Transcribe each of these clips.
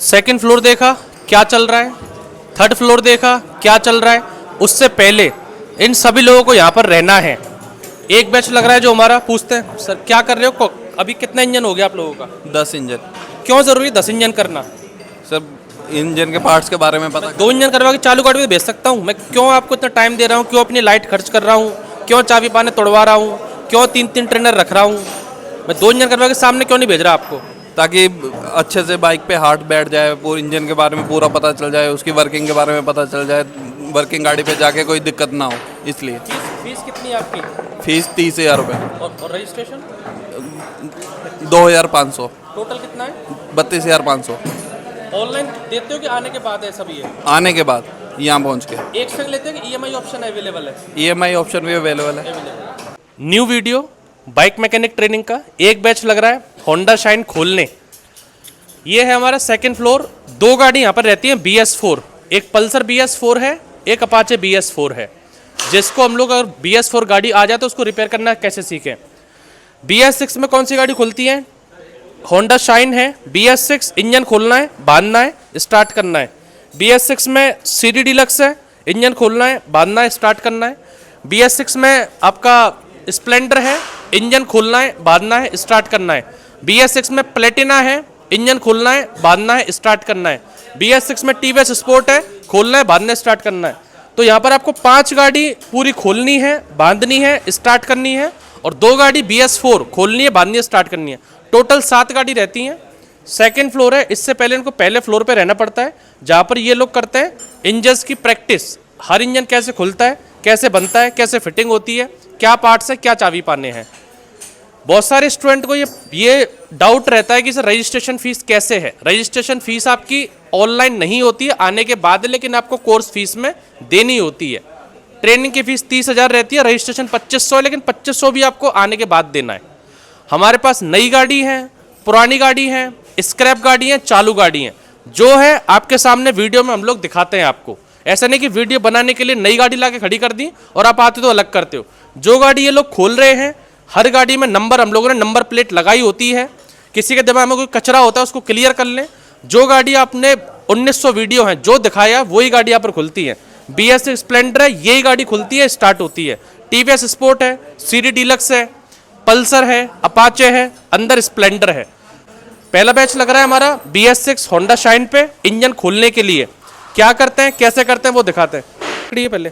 Second floor देखा क्या चल रहा है, थर्ड फ्लोर देखा क्या चल रहा है, उससे पहले इन सभी लोगों को यहाँ पर रहना है। एक बैच लग रहा है जो हमारा, पूछते हैं सर क्या कर रहे हो, अभी कितना इंजन हो गया आप लोगों का? 10 इंजन। क्यों ज़रूरी 10 इंजन करना? सब इंजन के पार्ट्स के बारे में पता। 2 इंजन करवा के चालू गाड़ी में भेज सकता हूँ मैं, क्यों आपको इतना टाइम दे रहा हूँ, क्यों अपनी लाइट खर्च कर रहा हूँ, क्यों चाबी पाने तोड़वा रहा हूँ, क्यों 3-3 ट्रेनर रख रहा हूँ? मैं 2 इंजन करवा के सामने क्यों नहीं भेज रहा आपको? ताकि अच्छे से बाइक पे हार्ट बैठ जाए, पूरे इंजन के बारे में पूरा पता चल जाए, उसकी वर्किंग के बारे में पता चल जाए, वर्किंग गाड़ी पे जाके कोई दिक्कत ना हो, इसलिए। फीस कितनी है आपकी? फीस 30,000 रुपये। और रजिस्ट्रेशन 2,500। टोटल कितना है? 32,500। ऑनलाइन देते हो कि आने के बाद है सभी है? आने के बाद यहाँ पहुँच के। एक संग लेते हैं कि ईएमआई ऑप्शन अवेलेबल है? EMI ऑप्शन भी अवेलेबल है। New video bike mechanic training का एक बैच लग रहा है होंडा शाइन खोलने। ये है हमारा सेकंड फ्लोर। 2 गाड़ी यहाँ पर रहती हैं BS4, एक पल्सर BS4 है, एक अपाचे BS4 है। जिसको हम लोग अगर BS4 गाड़ी आ जाए तो उसको रिपेयर करना कैसे सीखें। BS6 में कौन सी गाड़ी खुलती है? होंडा शाइन है। BS6 इंजन खोलना है, बांधना है, स्टार्ट करना है। BS6 में CD डिलक्स है, इंजन खोलना है, बांधना है, स्टार्ट करना है। BS6 में आपका स्प्लेंडर है, इंजन खोलना है, बांधना है, स्टार्ट करना है। BS6 में प्लेटिना है, इंजन खोलना है, बांधना है, स्टार्ट करना है। BS6 में TVS स्पोर्ट है, खोलना है, बांधना है, स्टार्ट करना है। तो यहाँ पर आपको 5 गाड़ी पूरी खोलनी है, बांधनी है, स्टार्ट करनी है, और 2 गाड़ी BS4 खोलनी है, बांधनी है, स्टार्ट करनी है। टोटल 7 गाड़ी रहती हैं। सेकेंड फ्लोर है, इससे पहले इनको पहले फ्लोर पे रहना पड़ता है, जहाँ पर ये लोग करते हैं इंजन्स की प्रैक्टिस। हर इंजन कैसे खुलता है, कैसे बनता है, कैसे फिटिंग होती है, क्या पार्ट्स है, क्या चाबी पाने हैं। बहुत सारे स्टूडेंट को ये डाउट रहता है कि सर रजिस्ट्रेशन फीस कैसे है। रजिस्ट्रेशन फीस आपकी ऑनलाइन नहीं होती है, आने के बाद, लेकिन आपको कोर्स फीस में देनी होती है। ट्रेनिंग की फीस 30,000 रहती है, रजिस्ट्रेशन 2500 है, लेकिन 2500 भी आपको आने के बाद देना है। हमारे पास नई गाड़ी है, पुरानी गाड़ी है, स्क्रैप गाड़ी है, चालू गाड़ी है। जो है आपके सामने वीडियो में हम लोग दिखाते हैं आपको। ऐसा नहीं कि वीडियो बनाने के लिए नई गाड़ी लाके खड़ी कर दी और आप आते तो अलग करते हो। जो गाड़ी ये लोग खोल रहे हैं, हर गाड़ी में नंबर, हम लोगों ने नंबर प्लेट लगाई होती है। किसी के दिमाग में कोई कचरा होता है उसको क्लियर कर लें। जो गाड़ी आपने 1900 वीडियो हैं जो दिखाया, वही गाड़ी यहाँ पर खुलती है। BS6 स्प्लेंडर है, यही गाड़ी खुलती है, स्टार्ट होती है। TVS स्पोर्ट है, CD डिलक्स है, पल्सर है, अपाचे है, अंदर स्प्लेंडर है। पहला बैच लग रहा है हमारा BS6 होंडा शाइन पे इंजन खोलने के लिए। क्या करते हैं, कैसे करते हैं, वो दिखाते हैं। पकड़िए, पहले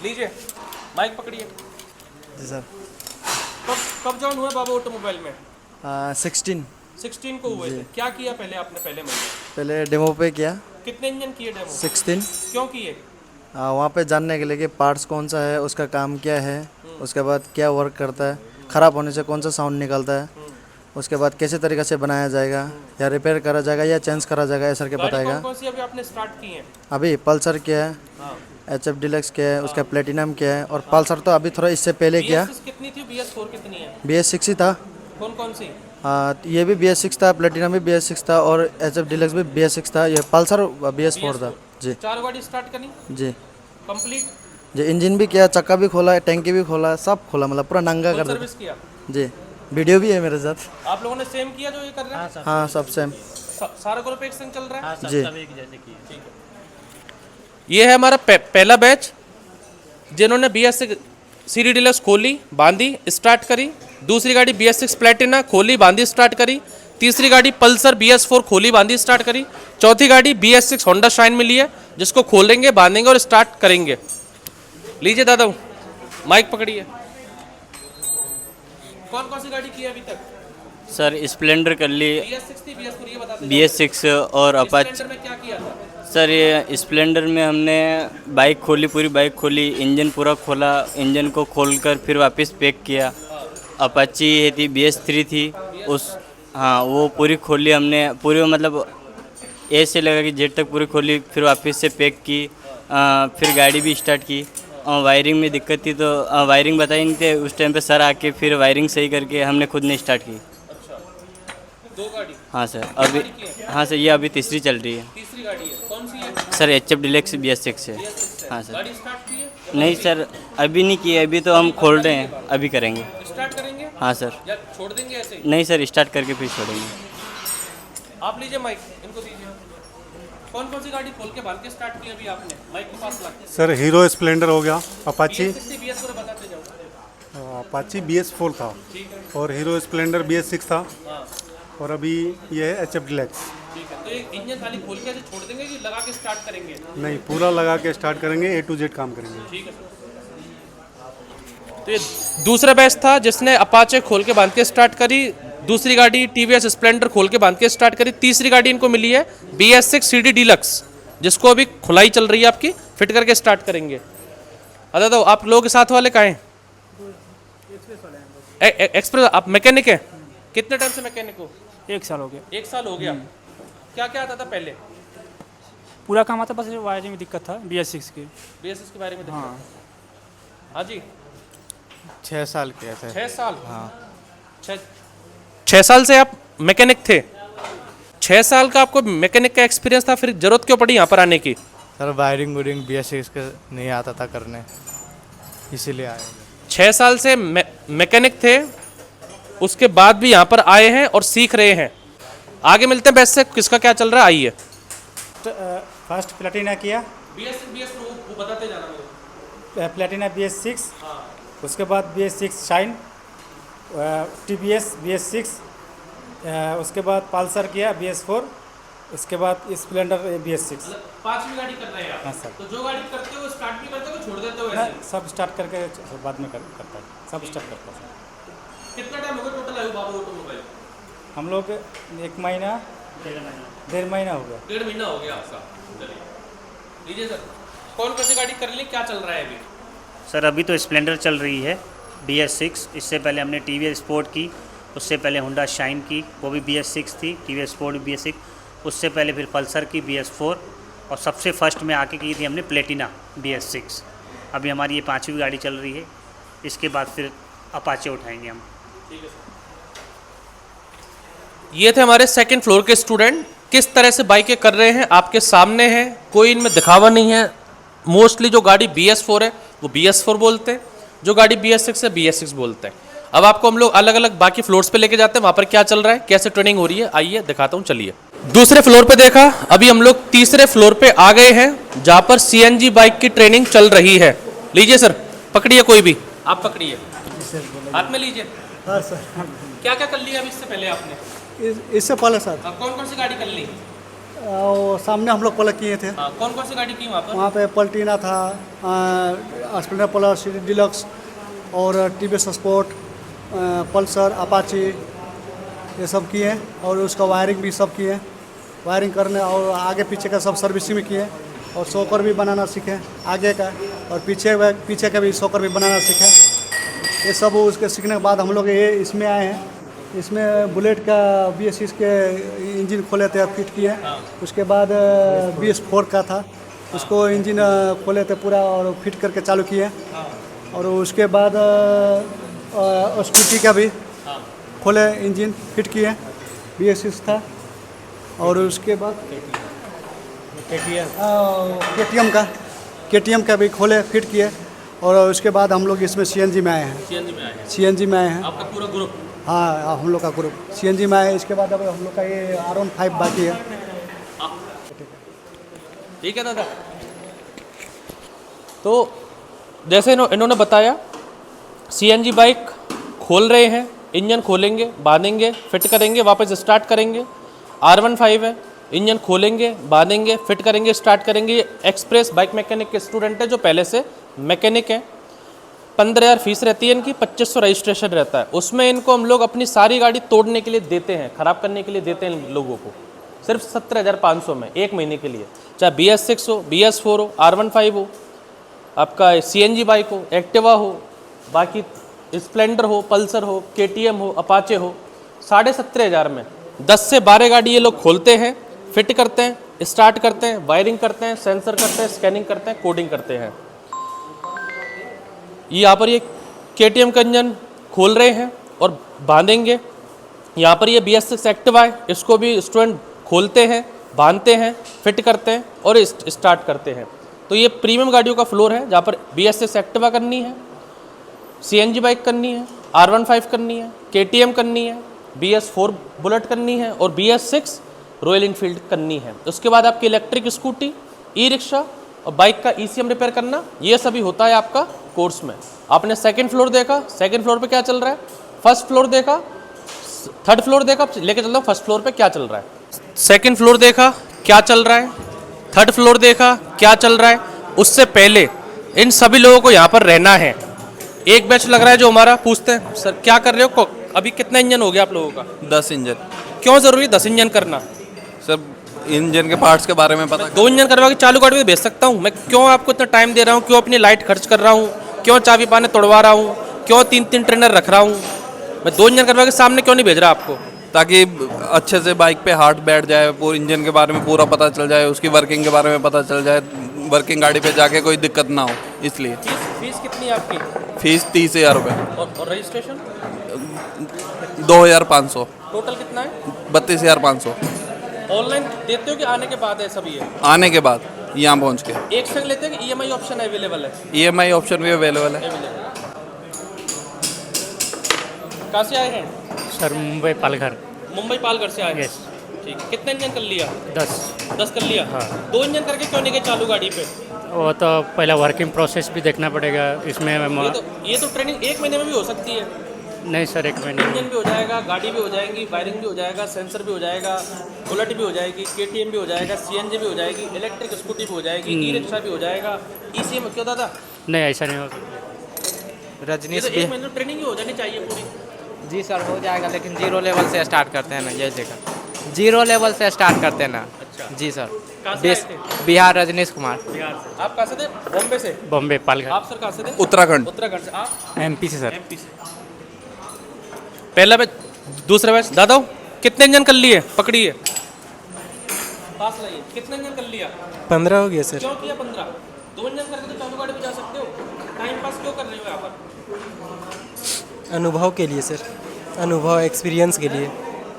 लीजिए माइक पकड़िए। जी सर। कब जॉइन हुआ बाबा ऑटोमोबाइल में? 16 को हुए थे। क्या किया पहले आपने? पहले महीने पहले डेमो पे किया। कितने इंजन किए डेमो? 16। क्यों किए? वहाँ पे जानने के लिए कि पार्ट्स कौन सा है, उसका काम क्या है, उसके बाद क्या वर्क करता है, ख़राब होने से कौन सा साउंड निकलता है, उसके बाद कैसे तरीके से बनाया जाएगा, या रिपेयर करा जाएगा या चेंज करा जाएगा, ये सर के बताएगा। कौन सी अभी आपने स्टार्ट की है? अभी पल्सर क्या है, HF डिलक्स क्या है, उसका प्लेटिनम क्या है, और पल्सर तो अभी थोड़ा इससे पहले किया। कितनी थी? BS4 कितनी है? BS6 ही था। कौन सी? ये भी BS6 था, प्लेटिनम भी BS6 था, और HF डिलक्स भी BS6 था। ये पल्सर BS4 था जी। 4 गाड़ी स्टार्ट करी जी कंप्लीट जी। इंजन भी किया, चक्का भी खोला, टैंकी भी खोला, सब खोला, मतलब पूरा नंगा कर दिया सर्विस किया जी। वीडियो भी है मेरे साथ। आप लोगों ने सेम किया जो ये कर रहे हैं? हाँ सब सेम। सारा ग्रुप एक संग चल रहा है जी। ठीक है। ये है हमारा पहला बैच, जिन्होंने BS6 CD डिलक्स खोली, बांधी, स्टार्ट करी। दूसरी गाड़ी BS6 प्लेटिना खोली, बांधी, स्टार्ट करी। तीसरी गाड़ी पल्सर BS4 खोली, बांधी, स्टार्ट करी। चौथी गाड़ी BS6 होंडा शाइन मिली है, जिसको खोलेंगे, बांधेंगे और स्टार्ट करेंगे। लीजिए दादा माइक पकड़िए। कौन सी गाड़ी की है अभी तक? सर स्प्लेंडर कर ली, BS6 थी, BS4 ये बता दो। BS6 और अपाच। स्प्लेंडर में क्या किया था? सर ये स्प्लेंडर में हमने बाइक खोली, पूरी बाइक खोली, इंजन पूरा खोला, इंजन को खोलकर फिर वापस पैक किया। अपाची ये थी BS3 थी, उस हाँ वो पूरी खोली हमने, पूरी मतलब ए से लगा कि जेड तक पूरी खोली, फिर वापस से पैक की। फिर गाड़ी भी स्टार्ट की। वायरिंग में दिक्कत थी तो वायरिंग बताई नहीं थे उस टाइम पे सर आके, फिर वायरिंग सही करके हमने खुद ने स्टार्ट की। अच्छा, 2 गाड़ी? हाँ सर अभी, हाँ सर ये अभी तीसरी चल रही है। तीसरी गाड़ी है, कौन सी है? सर HF डिलक्स BS6 है। हाँ सर। गाड़ी स्टार्ट की है? नहीं सर अभी नहीं की है, अभी तो हम खोल रहे हैं, अभी करेंगे। स्टार्ट करेंगे हाँ सर। या छोड़ देंगे ऐसे ही? नहीं सर स्टार्ट करके फिर छोड़ेंगे। आप लीजिए माइक, इनको दीजिए। कौन कौन सी गाड़ी खोल के बांध के स्टार्ट की अभी आपने माइक के पास लाके? सर हीरो स्प्लेंडर हो गया, अपाची BS60 BS4 बताते जाओ। अपाची BS4 था ठीक है। और हीरो स्प्लेंडर BS6 था हाँ और अभी ये है HF डिलक्स। ठीक है। तो ये इंजन खाली खोल के ऐसे छोड़ देंगे कि लगा के स्टार्ट करेंगे? नहीं, पूरा लगा के स्टार्ट करेंगे, A to Z काम करेंगे। ठीक है। तो ये दूसरा बैच था जिसने अपाचे खोल के बांध के स्टार्ट करी, दूसरी गाड़ी TVS स्प्लेंडर खोल के बांध के स्टार्ट करी, तीसरी गाड़ी इनको मिली है BS6 CD डिलक्स जिसको अभी खुलाई चल रही है आपकी, फिट करके स्टार्ट करेंगे। अच्छा तो आप लोग के साथ वाले कहाँ हैं? एक्सप्रेस। आप मैकेनिक हैं? कितने टाइम से मैकेनिक हो? 1 साल हो गया। 1 साल हो गया। क्या क्या आता था पहले? पूरा काम आता, बस वायरिंग में दिक्कत था BS6 की। BS6 के बारे में हाँ। हाँ जी 6 साल किए थे। 6 साल। हाँ 6 साल से आप मैकेनिक थे। 6 साल का आपको मैकेनिक का एक्सपीरियंस था, फिर जरूरत क्यों पड़ी यहाँ पर आने की? सर वायरिंग वूरिंग BS6 के नहीं आता था करने, इसीलिए आए। 6 साल से मैकेनिक थे, उसके बाद भी यहाँ पर आए हैं और सीख रहे हैं। आगे मिलते हैं बैच से, किसका क्या चल रहा है आइए। फर्स्ट प्लेटिना किया, वो बताते जाना मुझे। प्लेटिना BS6, उसके बाद BS6 शाइन, TVS BS6, उसके बाद पल्सर किया BS4, उसके बाद स्प्लेंडर BS6। 5वीं गाड़ी कर रहे हैं आप? हाँ सर। तो जो गाड़ी करते हो स्टार्ट भी करते हो छोड़ देते हो मैं ऐसे? सब स्टार्ट करके बाद में करता है, सब स्टार्ट करता है। कितना टाइम हो गया टोटल आयु बाबू ऑटोमोबाइल? हम लोग 1 महीना 1.5 महीना हो गया। 1.5 महीना हो गया आपका। चलिए लीजिए सर, कौन कौन सी गाड़ी कर ली, क्या चल रहा है अभी? सर अभी तो स्प्लेंडर चल रही है BS6, इससे पहले हमने TVS स्पोर्ट की, उससे पहले होंडा शाइन की, वो भी BS6 थी, TVS स्पोर्ट भी BS6, उससे पहले फिर पल्सर की BS4 और सबसे फर्स्ट में आके की थी हमने प्लेटिना BS6। अभी हमारी ये 5वीं गाड़ी चल रही है, इसके बाद फिर अपाचे उठाएंगे हम। ये थे हमारे सेकंड फ्लोर के स्टूडेंट, किस तरह से बाइकें कर रहे हैं आपके सामने है, कोई इनमें दिखावा नहीं है। मोस्टली जो गाड़ी BS4 है वो BS4 बोलते हैं, जो गाड़ी BS6 है BS6 बोलते हैं। अब आपको हम लोग अलग अलग बाकी फ्लोर्स पे लेके जाते हैं, वहाँ पर क्या चल रहा है, कैसे ट्रेनिंग हो रही है, आइए दिखाता हूँ। चलिए दूसरे फ्लोर पे देखा, अभी हम लोग तीसरे फ्लोर पे आ गए हैं जहाँ पर CNG बाइक की ट्रेनिंग चल रही है। लीजिए सर, पकड़िए, कोई भी आप पकड़िए, हाथ में लीजिए। हाँ सर। क्या क्या कर लिया अभी इससे पहले आपने? इससे पहले सर कौन कौन सी गाड़ी कर ली? सामने हम लोग पहले किए थे, कौन कौन सी गाड़ी की वहाँ पर? वहाँ पे पल्टीना था, स्प्लेंडर प्लस CD डिलक्स और TVS स्पोर्ट, पल्सर, अपाची, ये सब किए और उसका वायरिंग भी सब किए, वायरिंग करने और आगे पीछे का सब सर्विसिंग में किए और शॉकर भी बनाना सीखे आगे का, और पीछे का भी शॉकर भी बनाना सीखे। ये सब उसके सीखने के बाद हम लोग ये इसमें आए हैं। इसमें बुलेट का BS6 के इंजन खोले थे, फिट किए। उसके बाद BS4 का था, उसको इंजन खोले थे पूरा और फिट करके चालू किए। और उसके बाद स्कूटी का भी खोले, इंजन फिट किए, BS6 था। और उसके बाद KTM का भी खोले, फिट किए। और उसके बाद हम लोग इसमें CNG में आए हैं। CNG में आए हैं आपका पूरा ग्रुप? हाँ, हम लोग का ग्रुप CNG में आए। इसके बाद अब हम लोग का ये R15 बाकी है। ठीक है दादा। तो जैसे इन्होंने बताया, CNG बाइक खोल रहे हैं, इंजन खोलेंगे, बांधेंगे, फिट करेंगे, वापस स्टार्ट करेंगे। R15 है, इंजन खोलेंगे, बांधेंगे, फिट करेंगे, स्टार्ट करेंगे। एक्सप्रेस बाइक मैकेनिक के स्टूडेंट है जो पहले से मैकेनिक हैं। 15,000 फीस रहती है इनकी, 2500 रजिस्ट्रेशन रहता है। उसमें इनको हम लोग अपनी सारी गाड़ी तोड़ने के लिए देते हैं, ख़राब करने के लिए देते हैं इन लोगों को, सिर्फ 17,500 में 1 महीने के लिए। चाहे BS6 हो, BS4 हो, R15 हो, आपका CNG बाइक हो, एक्टिवा हो, बाकी स्प्लेंडर हो, पल्सर हो, KTM हो, अपाचे हो, 17,500 में 10 से 12 गाड़ी ये लोग खोलते हैं, फिट करते हैं, स्टार्ट करते हैं, वायरिंग करते हैं, सेंसर करते हैं, स्कैनिंग करते हैं, कोडिंग करते हैं। यहाँ पर ये KTM का इंजन खोल रहे हैं और बांधेंगे। यहाँ पर ये BS6 एक्टिवा है, इसको भी स्टूडेंट खोलते हैं, बांधते हैं, फिट करते हैं और स्टार्ट करते हैं। तो ये प्रीमियम गाड़ियों का फ्लोर है जहाँ पर BS6 एक्टिवा करनी है, CNG बाइक करनी है, R15 करनी है, KTM करनी है, BS4 बुलेट करनी है और BS6 रॉयल इनफील्ड करनी है। उसके बाद आपकी इलेक्ट्रिक स्कूटी, ई रिक्शा और बाइक का ECM रिपेयर करना, ये सभी होता है आपका कोर्स में। आपने सेकंड फ्लोर देखा, सेकंड फ्लोर पे क्या चल रहा है, फर्स्ट फ्लोर देखा, थर्ड फ्लोर देखा, लेके चलता हूँ फर्स्ट फ्लोर पे क्या चल रहा है। सेकंड फ्लोर देखा क्या चल रहा है, थर्ड फ्लोर देखा क्या चल रहा है। उससे पहले इन सभी लोगों को यहाँ पर रहना है। एक बैच लग रहा है जो हमारा, पूछते हैं सर क्या कर रहे हो, अभी कितना इंजन हो गया आप लोगों का? 10 इंजन। क्यों ज़रूरी है 10 इंजन करना? सर इंजन के पार्ट्स के बारे में पता। 2 इंजन करवा के चालू गाड़ी में भेज सकता हूँ मैं। क्यों आपको इतना टाइम दे रहा हूँ, क्यों अपनी लाइट खर्च कर रहा हूँ, क्यों चाबी पाने तोड़वा रहा हूँ, क्यों 3-3 ट्रेनर रख रहा हूँ मैं? 2 इंजन करवा के सामने क्यों नहीं भेज रहा आपको? ताकि अच्छे से बाइक पे हार्ट बैठ जाए, पूरे इंजन के बारे में पूरा पता चल जाए, उसकी वर्किंग के बारे में पता चल जाए, वर्किंग गाड़ी पे जाके कोई दिक्कत ना हो, इसलिए। फीस कितनी है आपकी? फीस 30,000 रुपये। और रजिस्ट्रेशन 2,500। टोटल कितना है? 32,500। ऑनलाइन देते हो कि आने के बाद है सभी है? आने के बाद यहाँ पहुँच के। एक संग लेते हैं कि EMI ऑप्शन अवेलेबल है? EMI ऑप्शन भी अवेलेबल है। कहाँ से आए हैं? सर मुंबई पालघर। मुंबई पालघर से आए हैं। यस। ठीक है। कितना इंजन कर लिया? 10। कर लिया। हाँ। 2 इंजन करके क्यों नहीं गए चालू गाड़ी पे? वो तो पहला वर्किंग प्रोसेस भी देखना पड़ेगा इसमें। ये तो ट्रेनिंग 1 महीने में भी हो सकती है। नहीं सर, 1 महीने। इंजन भी हो जाएगा, गाड़ी भी हो जाएगी, वायरिंग भी हो जाएगा, सेंसर भी हो जाएगा, बुलेट भी हो जाएगी, KTM भी हो जाएगा, CNG भी हो जाएगी, इलेक्ट्रिक स्कूटी भी हो जाएगी, ई रिक्शा भी हो जाएगा, ECM क्यों दादा? नहीं ऐसा नहीं हो। ये तो 1 महीने ट्रेनिंग ही हो जानी चाहिए पूरी। जी सर हो जाएगा, लेकिन 0 लेवल से स्टार्ट करते हैं ना, ये जगह 0 लेवल से स्टार्ट करते हैं ना। अच्छा। जी सर। कहाँ से आए थे? बिहार, रजनीश कुमार। बिहार से। आप कहाँ से थे? बॉम्बे से। बॉम्बे पालघर। आप सर कहाँ से थे? उत्तराखंड। उत्तराखंड से। आप? MP से सर। MP से। पहला बैच, दूसरा बैच। दादा कितने इंजन कर लिए? पकड़िए, पास लाइए। कितने इंजन कर लिया? 15 हो गया सर। क्यों किया 15? 2 इंजन करके तो चालू गाड़ी में जा सकते हो। टाइम पास क्यों कर रहे हो यहाँ पर? अनुभव के लिए सर, अनुभव एक्सपीरियंस के लिए,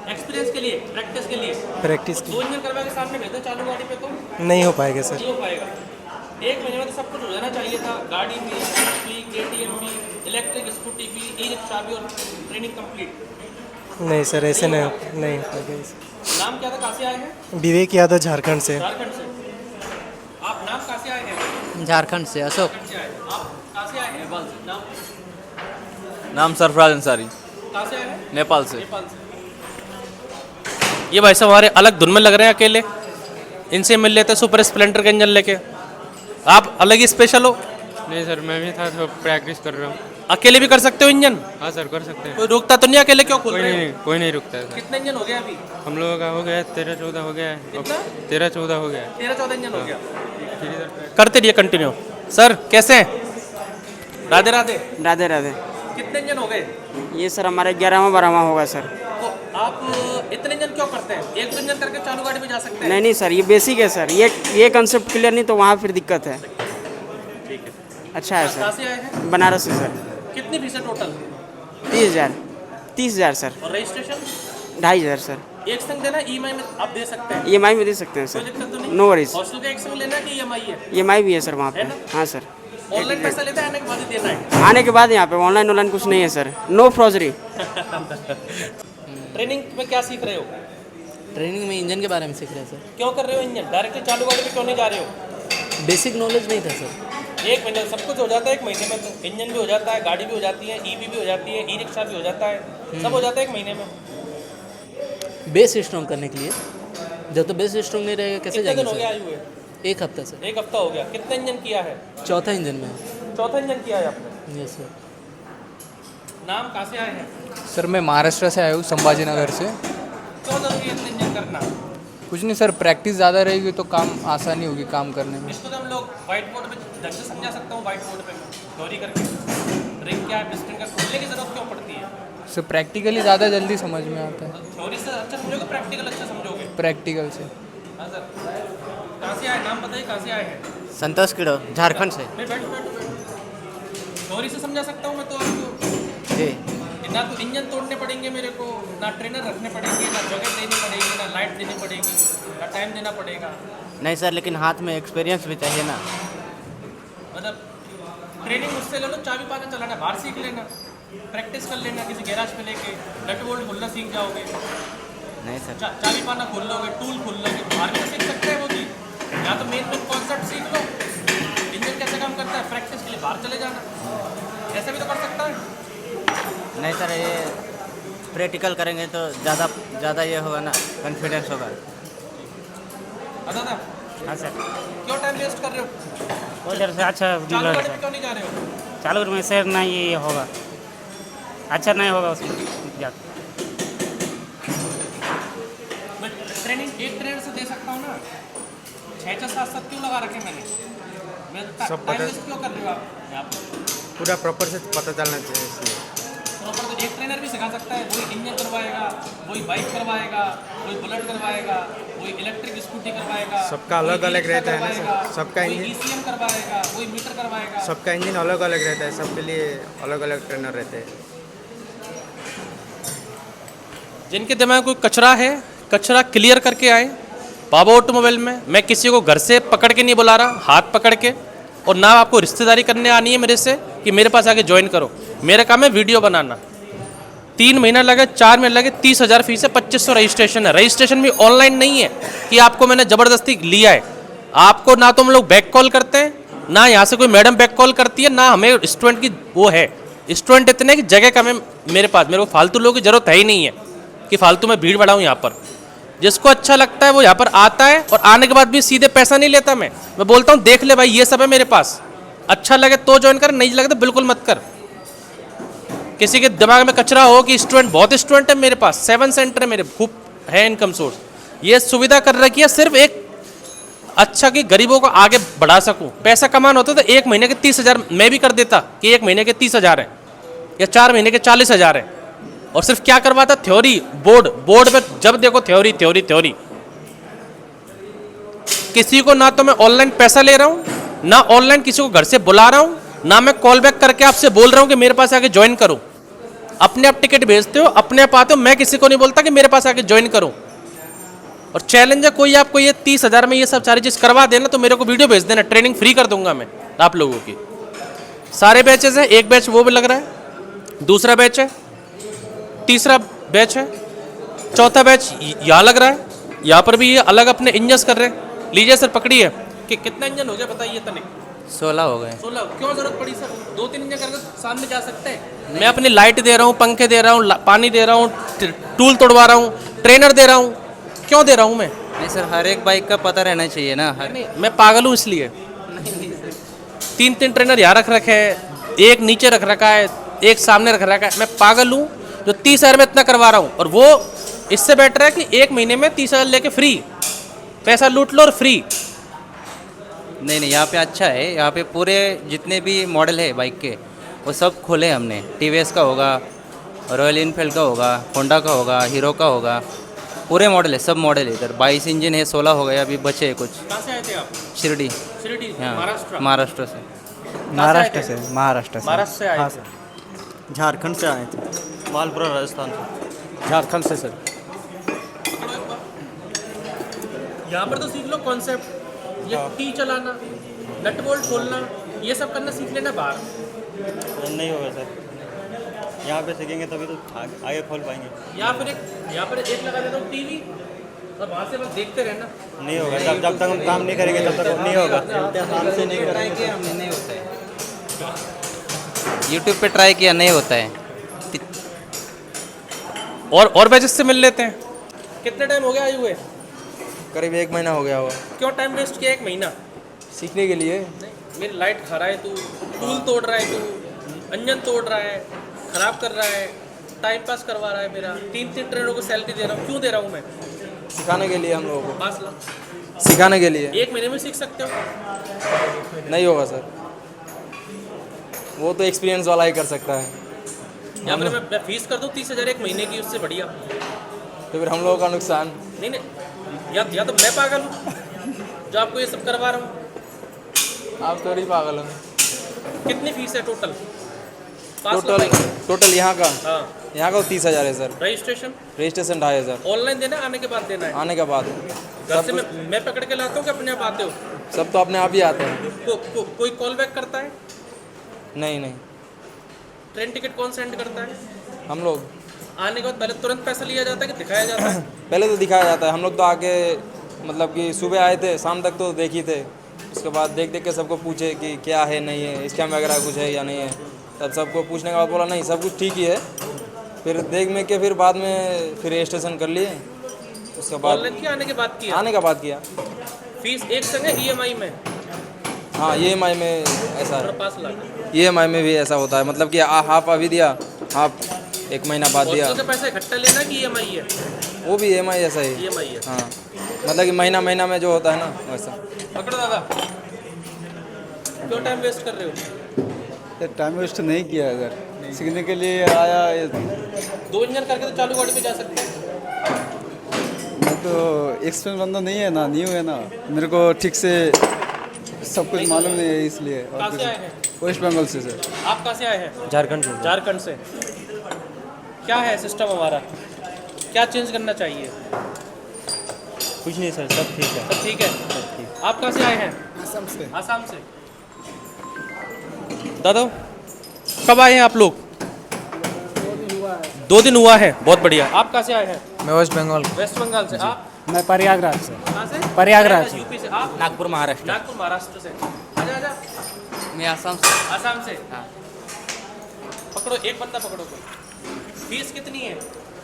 एक्सपीरियंस के लिए, प्रैक्टिस के लिए। प्रैक्टिस 2 इंजन करवा के सामने भेज दो चालू गाड़ी पे तो नहीं हो पाएगा सर। नहीं हो पाएगा। 1 महीने में तो सब कुछ हो जाना चाहिए था। गाड़ी भी, KTM भी, इलेक्ट्रिक स्कूटी भी, ई रिक्शा भी और ट्रेनिंग कंप्लीट। नहीं सर, ऐसे नहीं हो पाएगा। नाम क्या था? कहाँ से आए हैं? विवेक यादव, झारखंड से। झारखंड से। आप नाम कहाँ से आए हैं? झारखंड से अशोक। झारखंड से आए हैं। आप कहाँ से आए हैं? नेपाल से। नाम? नाम सरफराज अंसारी, कहाँ से आए हैं? नेपाल से। नेपाल से। ये भाई साहब हमारे अलग धुन में लग रहे हैं अकेले। इनसे मिल लेते सुपर स्प्लेंडर का इंजन लेके। आप अलग ही स्पेशल हो। नहीं सर, मैं भी था तो प्रैक्टिस कर रहा हूँ। अकेले भी कर सकते हो इंजन? हाँ सर, कर सकते हैं। कोई रुकता तो नहीं? अकेले क्यों खोल रहे हो? कोई नहीं रुकता है सर। कितने इंजन हो गया अभी? हम लोगों का हो गया 13-14 हो गया है। कितना? 13-14 हो गया है। 13-14 इंजन हो गया। करते रहिए कंटिन्यू। सर कैसे हैं? राधे राधे। राधे राधे। कितने इंजन हो गए? ये सर हमारे 11वां-12वां होगा सर। तो आप इतने इंजन क्यों करते हैं? 1-2 इंजन करके चालू गाड़ी में जा सकते हैं। नहीं सर, ये बेसिक है सर। ये कंसेप्ट क्लियर नहीं तो वहाँ फिर दिक्कत है। ठीक है। अच्छा है कहाँ सर। से आए हैं? बनारस से सर। कितनी फीस है टोटल? 30,000 सर। और रजिस्ट्रेशन? 2,500 सर। एक संग देना, EMI में आप दे सकते हैं। EMI में दे सकते हैं कोई सर, दिक्कत तो नहीं? No worries. हॉस्टल का एक संग लेना है कि EMI है? EMI भी है सर वहाँ पे। है ना? हाँ सर। ऑनलाइन पैसा लेता है, आने के बाद ही देना है। आने के बाद यहाँ पे ऑनलाइन कुछ नहीं है सर, नो फ्रॉजरी। ट्रेनिंग में क्या सीख रहे हो? ट्रेनिंग में इंजन के बारे में सीख रहे हैं सर। क्यों कर रहे हो इंजन? डायरेक्टली चालू गाड़ी पे क्यों नहीं जा रहे हो? बेसिक नॉलेज नहीं था सर। 1 महीने में सब कुछ हो जाता है। 1 महीने में तो इंजन भी हो जाता है, गाड़ी भी हो जाती है, EV भी हो जाती है, ई रिक्शा भी हो जाता है, सब हो जाता है 1 महीने में। बेस स्ट्रॉन्ग करने के लिए, जब तो बेस स्ट्रॉन्ग नहीं रहेगा कैसे कितने दिन जाएंगे हो गया सर? आए हुए? 1 हफ्ता सर। 1 हफ्ता हो गया। कितने इंजन किया है? चौथा इंजन में है। चौथा इंजन किया है आपने? Yes sir. नाम कहाँ से आए हैं? सर मैं महाराष्ट्र से आया हूँ, संभाजी नगर से। क्यों जरूरी है इतने इंजन करना? कुछ नहीं सर, प्रैक्टिस ज़्यादा रहेगी तो काम आसानी होगी काम करने में। इसको तो हम लोग व्हाइट बोर्ड पे ढंग से समझा सकता हूँ। व्हाइट बोर्ड पे थ्योरी करके रिंग क्या है, पिस्टन का खोलने की जरूरत क्यों पड़ती है? सर प्रैक्टिकली ज़्यादा जल्दी समझ में आता है। थ्योरी से अच्छा समझोगे, प्रैक्टिकल अच्छा समझोगे? प्रैक्टिकल से। हाँ सर। कहाँ से आए? नाम बताइए, कहाँ से आए हैं? संतोष किड़ो, झारखंड से। मैं बैठो। थ्योरी से समझा सकता हूँ मैं तो आपको। जी। ना तो इंजन तोड़ने पड़ेंगे मेरे को, ना ट्रेनर रखने पड़ेंगे, ना जगह देनी पड़ेगी, ना लाइट देनी पड़ेगी, ना टाइम देना पड़ेगा। नहीं सर, लेकिन हाथ में एक्सपीरियंस भी चाहिए ना। मतलब ट्रेनिंग मुझसे ले लो, चाबी पाना चलाना बाहर सीख लेना, प्रैक्टिस कर लेना किसी गैराज पे लेके, नट बोल्ट खोलना सीख जाओगे। नहीं सर। चाबी पाना खोल लोगे, टूल खोल लोगे, बाहर भी तो सीख सकते हैं वो चीज़। या तो मेन कॉन्सेप्ट सीख लो, इंजन कैसे काम करता है, प्रैक्टिस के लिए बाहर चले जाना, ऐसा भी तो कर सकता है। नहीं सर, ये प्रैक्टिकल करेंगे तो ज़्यादा ये होगा ना, कॉन्फिडेंस होगा। दादा हाँ सर, क्यों टाइम वेस्ट कर रहे हो? उधर से अच्छा चालू डीलर गाड़ी में है। क्यों नहीं जा रहे हो? चालू में सर नहीं ये होगा, अच्छा नहीं होगा उसमें जा। मैं ट्रेनिंग एक ट्रेनर से दे सकता हूँ ना, 6 7 7 क्यों लगा रखे मैंने? मैं टाइम वेस्ट क्यों कर रहे हो आप यहाँ पर? पूरा प्रॉपर से पता चलना चाहिए इसलिए। प्रॉपर तो एक ट्रेनर भी सिखा सकता है, वही इंजन करवाएगा, वही बाइक करवाएगा, वही बुलेट करवाएगा, वही इलेक्ट्रिक स्कूटी करवाएगा, सबका अलग-अलग वही रहता है ना सर, करवाएगा, सबका वही इंजन- ECM करवाएगा, वही मीटर करवाएगा। सबका इंजन अलग अलग रहता है, सबके लिए अलग अलग ट्रेनर रहते हैं। जिनके दिमाग में कोई कचरा है, कचरा क्लियर करके आए बाबा ऑटोमोबाइल में। मैं किसी को घर से पकड़ के नहीं बुला रहा, हाथ पकड़ के, और ना आपको रिश्तेदारी करने आनी है मेरे से कि मेरे पास आके ज्वाइन करो। मेरा काम है वीडियो बनाना। 3 महीना लगे, 4 महीने लगे, 30,000 फीस है, 2500 रजिस्ट्रेशन है। रजिस्ट्रेशन भी ऑनलाइन नहीं है कि आपको मैंने ज़बरदस्ती लिया है। आपको ना तो हम लोग बैक कॉल करते हैं, ना यहाँ से कोई मैडम बैक कॉल करती है, ना हमें स्टूडेंट की वो है। स्टूडेंट इतने की जगह कम है मेरे पास, मेरे को फालतू लोगों की ज़रूरत है ही नहीं है कि फालतू में भीड़ बढ़ाऊँ यहाँ पर। जिसको अच्छा लगता है वो यहाँ पर आता है, और आने के बाद भी सीधे पैसा नहीं लेता। मैं बोलता हूँ देख ले भाई, ये सब है मेरे पास, अच्छा लगे तो ज्वाइन कर, नहीं लगे तो बिल्कुल मत कर। किसी के दिमाग में कचरा हो कि स्टूडेंट, बहुत स्टूडेंट है मेरे पास, 7 सेंटर है मेरे, खूब है इनकम सोर्स। ये सुविधा कर रखी है सिर्फ एक अच्छा कि गरीबों को आगे बढ़ा सकूं। पैसा कमाना होता तो 1 महीने के 30,000 मैं भी कर देता कि 1 महीने के 30,000 है या 4 महीने के 40,000 है। और सिर्फ क्या करवाता, थ्योरी, बोर्ड पे जब देखो थ्योरी थ्योरी थ्योरी। किसी को ना तो मैं ऑनलाइन पैसा ले रहा हूं, ना ऑनलाइन किसी को घर से बुला रहा हूं, ना मैं कॉल बैक करके आपसे बोल रहा हूं कि मेरे पास आके ज्वाइन करो। अपने आप टिकट भेजते हो, अपने आप आते हो, मैं किसी को नहीं बोलता कि मेरे पास आके ज्वाइन करो। और चैलेंज है, कोई आपको ये 30,000 में ये सब सारी चीज़ करवा देना तो मेरे को वीडियो भेज देना, ट्रेनिंग फ्री कर दूंगा मैं आप लोगों की। सारे बैचेस हैं, एक बैच वो भी लग रहा है, दूसरा बैच है, तीसरा बैच है, चौथा बैच यहाँ लग रहा है। यहाँ पर भी ये अलग अपने इंजन कर रहे हैं। लीजिए सर, पकड़िए कि कितना इंजन हो गया बताइए तनिक। 16 हो गए। 16 क्यों जरूरत पड़ी सर? 2-3 इंजन करके सामने जा सकते हैं। मैं अपनी लाइट दे रहा हूँ, पंखे दे रहा हूँ, पानी दे रहा हूँ, टूल तोड़वा रहा हूँ, ट्रेनर दे रहा हूँ, क्यों दे रहा हूँ मैं? नहीं सर, हर एक बाइक का पता रहना चाहिए ना। नहीं, मैं पागल हूँ इसलिए। 3 ट्रेनर यहाँ रख रखे हैं, एक नीचे रख रखा है, एक सामने रख रखा है। मैं पागल हूँ जो 30,000 में इतना करवा रहा हूँ, और वो इससे बेटर है कि 1 महीने में 30,000 लेके फ्री, पैसा लूट लो और फ्री। नहीं, यहाँ पे अच्छा है। यहाँ पे पूरे जितने भी मॉडल है बाइक के वो सब खोले हमने। TVS का होगा, रॉयल इनफील्ड का होगा, होंडा का होगा, हीरो का होगा, पूरे मॉडल है, सब मॉडल है इधर। 22 इंजन है, 16 हो गया, अभी बचे है कुछ। कहाँ से आए थे आप? शिरडी। शिरडी, हाँ, महाराष्ट्र। महाराष्ट्र से। महाराष्ट्र से। महाराष्ट्र से आए थे। झारखंड से आए थे। मालपुरा राजस्थान से। झारखंड से सर। यहाँ पर तो सीख लो कॉन्सेप्ट, ये टी चलाना, नट बोल्ट खोलना, ये सब करना सीख लेना बाहर। नहीं होगा सर, यहाँ पे सीखेंगे तभी तो आगे खोल पाएंगे। यहाँ पर एक लगा देता हूँ टीवी, और वहाँ से बस देखते रहना। नहीं होगा, जब तक हम काम नहीं करेंगे तब तक नहीं होगा। नहीं होता है, यूट्यूब पे ट्राई किया, नहीं होता है। और बैचेस से मिल लेते हैं। कितने टाइम हो गया आए हुए? करीब 1 महीना हो गया होगा। क्यों टाइम वेस्ट किया 1 महीना? सीखने के लिए। मेरी लाइट खा रहा है तू, टूल तोड़ रहा है तू, इंजन तोड़ रहा है, खराब कर रहा है, टाइम पास करवा रहा है मेरा। 3 ट्रेनरों को सैलरी दे रहा हूँ, क्यों दे रहा हूँ मैं? सिखाने के लिए हम लोगों को। पास ला, सिखाने के लिए। 1 महीने में सीख सकते हो? नहीं होगा सर, वो तो एक्सपीरियंस वाला ही कर सकता है। या फिर मैं फीस कर दूँ 30,000 1 महीने की, उससे बढ़िया। तो फिर हम लोगों का नुकसान। नहीं, या तो मैं पागल हूँ जो आपको ये सब करवा रहा हूँ। आप थोड़ी पागल हो। कितनी फीस है टोटल? टोटल यहाँ का हाँ, 30,000 है सर। रजिस्ट्रेशन 2,500। ऑनलाइन देना, आने के बाद देना है? आने के बाद घर से मैं पकड़ के लाता हूँ कि अपने आप आते हो? सब तो अपने आप ही आते हैं। कोई कॉल बैक करता है? नहीं। ट्रेन टिकट कौन सेंड करता है? हम लोग। आने के बाद पहले तुरंत पैसा लिया जाता है कि दिखाया जाता है? पहले तो दिखाया जाता है, हम लोग तो आके मतलब कि सुबह आए थे, शाम तक तो देख ही थे। उसके बाद देख देख के सबको पूछे कि क्या है नहीं है, स्कैम वगैरह कुछ है या नहीं है। तब सबको पूछने के बाद बोला नहीं सब कुछ ठीक ही है। फिर देख में के फिर बाद में फिर रजिस्ट्रेशन कर लिए। उसके बाद ऑनलाइन किया, आने के बाद किया? आने का बाद किया। फीस एक संग है EMI में? हाँ EMI में ऐसा है, 5 लाख। EMI में भी ऐसा होता है, मतलब कि हाफ अभी दिया, हाफ 1 महीना बाद दिया। हॉस्टल का पैसा इकट्ठा लेना है कि EMI है? वो भी EMI ऐसा ही। EMI है। हाँ मतलब कि महीना महीना में जो होता है ना वैसा। पकड़ो दादा, क्यों टाइम वेस्ट कर रहे हो? टाइम वेस्ट नहीं किया, अगर सीखने के लिए आया। 2 इंजन करके तो चालू गाड़ी पे जा सकते हैं। मैं तो एक्सपीरियंस बंदा नहीं है ना, न्यू है ना, मेरे को ठीक से सब कुछ मालूम नहीं है इसलिए। कहाँ से आए हैं? वेस्ट बंगाल से सर। आप कहाँ से आए हैं? झारखंड से। झारखंड से। क्या है सिस्टम हमारा, क्या चेंज करना चाहिए? कुछ नहीं सर, सब ठीक है। सब ठीक है। आप कहाँ से आए हैं? असम से। आसाम से। दादा कब आए हैं आप लोग? 2 दिन हुआ है, बहुत बढ़िया। आप कहाँ से आए हैं? मैं वेस्ट बंगाल। वेस्ट बंगाल से। आप मैं प्रयागराज से। कहाँ से? प्रयागराज। यूपी से। आप? नागपुर महाराष्ट्र। नागपुर महाराष्ट्र से। आजा आजा। मैं आसाम से। आसाम से। पकड़ो, एक बंदा पकड़ो कोई। फीस कितनी है?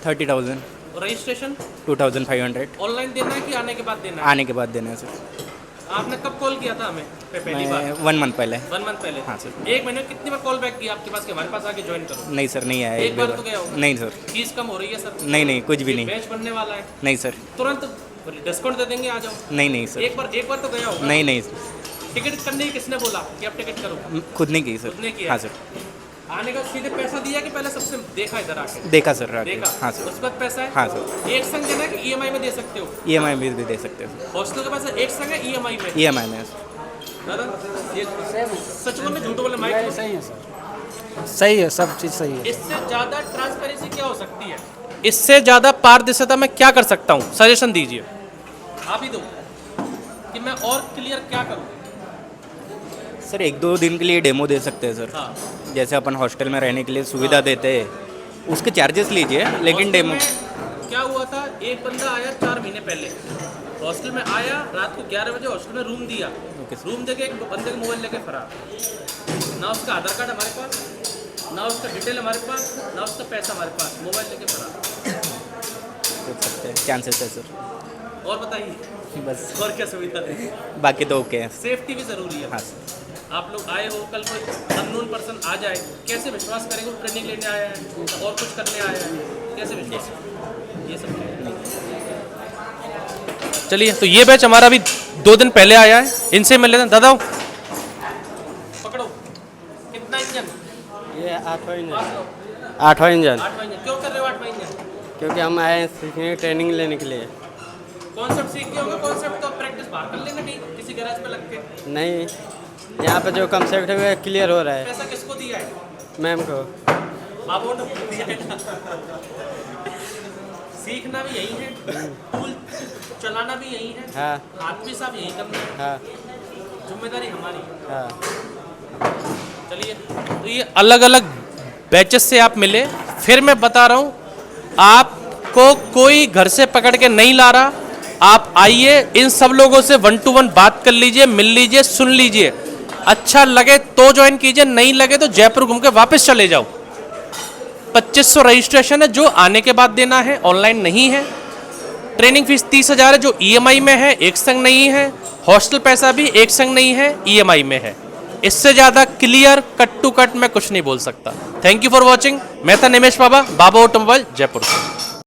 30,000। और रजिस्ट्रेशन? 2,500। ऑनलाइन देना है कि आने के बाद देना है? आने के बाद देना है सर। आपने कब कॉल किया था हमें पहली बार? 1 मंथ पहले। 1 मंथ पहले। हाँ सर। 1 महीने में कितनी बार कॉल बैक किया आपके पास कि हमारे पास आके ज्वाइन करो? नहीं सर, नहीं आया एक बार तो गया होगा? नहीं सर। फीस कम हो रही है सर? नहीं कुछ भी नहीं। बैच बनने वाला है? नहीं सर। तुरंत डिस्काउंट दे देंगे, आ जाओ। नहीं सर। एक बार तो गया होगा? नहीं। टिकट करने की किसने बोला कि आप टिकट करो? खुद नहीं की सर। खुद ने किया? हाँ सर। आने का सीधे पैसा दिया कि पहले सबसे देखा इधर आके? देखा सर आके। देखा। हाँ सर। उसके बाद पैसा है? हाँ सर। एक संग देना है कि EMI में दे सकते हो? EMI में भी दे सकते हो। हॉस्टल का पैसा एक संग है EMI में? EMI में। दादा ये सच बोले झूठ बोले माइक? सही है सर, सही है, सब चीज़ सही है। इससे ज़्यादा ट्रांसपेरेंसी क्या हो सकती है? इससे ज़्यादा पारदर्शिता मैं क्या कर सकता हूँ? सजेशन दीजिए, आप ही दो कि मैं और क्लियर क्या करूँ। सर 1-2 दिन के लिए डेमो दे सकते हैं सर। हाँ। जैसे अपन हॉस्टल में रहने के लिए सुविधा देते हैं, उसके चार्जेस लीजिए, लेकिन हॉस्टल डेमो। में क्या हुआ था, एक बंदा आया 4 महीने पहले हॉस्टल में आया, रात को 11 बजे हॉस्टल में रूम दिया। रूम देके एक बंदे का मोबाइल लेके फरार। ना उसका आधार कार्ड हमारे पास, ना उसका डिटेल हमारे पास, ना उसका पैसा हमारे पास, मोबाइल लेके फरार। हो सकते हैं, चांसेस है सर। और बताइए बस और क्या सुविधा दें? बाकी तो ओके है। सेफ्टी भी ज़रूरी है। हाँ सर। आप लोग आए हो, कल कोई अननोन पर्सन आ जाए, कैसे विश्वास करेंगे वो ट्रेनिंग लेने आया है और कुछ करने आया है, कैसे विश्वास? ये सब चलिए, तो ये बैच हमारा अभी 2 दिन पहले आया है, इनसे मिल लेते हैं। दादा पकड़ो, कितना इंजन? ये 8वां इंजन। 8वां इंजन। 8वां इंजन। क्यों कर रहे हो 8वां इंजन? क्योंकि हम आए हैं सीखने, ट्रेनिंग लेने के लिए। कॉन्सेप्ट सीख गए होंगे, कॉन्सेप्ट तो प्रैक्टिस बाहर कर लेना कहीं किसी गैराज पे लग के। नहीं, यहाँ पे जो कंसेप्ट है वो क्लियर हो रहा है। पैसा किसको दिया है? मैम को। बाबू ने दिया है ना। सीखना भी यही है, टूल चलाना भी यही है। हाँ। हाथ भी साफ यही करना है। हाँ। जिम्मेदारी हमारी है। हाँ। चलिए, तो ये अलग अलग बैचेस से आप मिले। फिर मैं बता रहा हूँ, आपको कोई घर से पकड़ के नहीं ला रहा। आप आइए, इन सब लोगों से 1 to 1 बात कर लीजिए, मिल लीजिए, सुन लीजिए। अच्छा लगे तो ज्वाइन कीजिए, नहीं लगे तो जयपुर घूम के वापस चले जाओ। 2500 रजिस्ट्रेशन है जो आने के बाद देना है, ऑनलाइन नहीं है। ट्रेनिंग फीस 30,000 है जो EMI में है, एक संग नहीं है। हॉस्टल पैसा भी एक संग नहीं है, EMI में है। इससे ज़्यादा क्लियर कट टू कट मैं कुछ नहीं बोल सकता। Thank you for watching. मैं था निमेश बाबा ऑटोमोबाइल जयपुर से।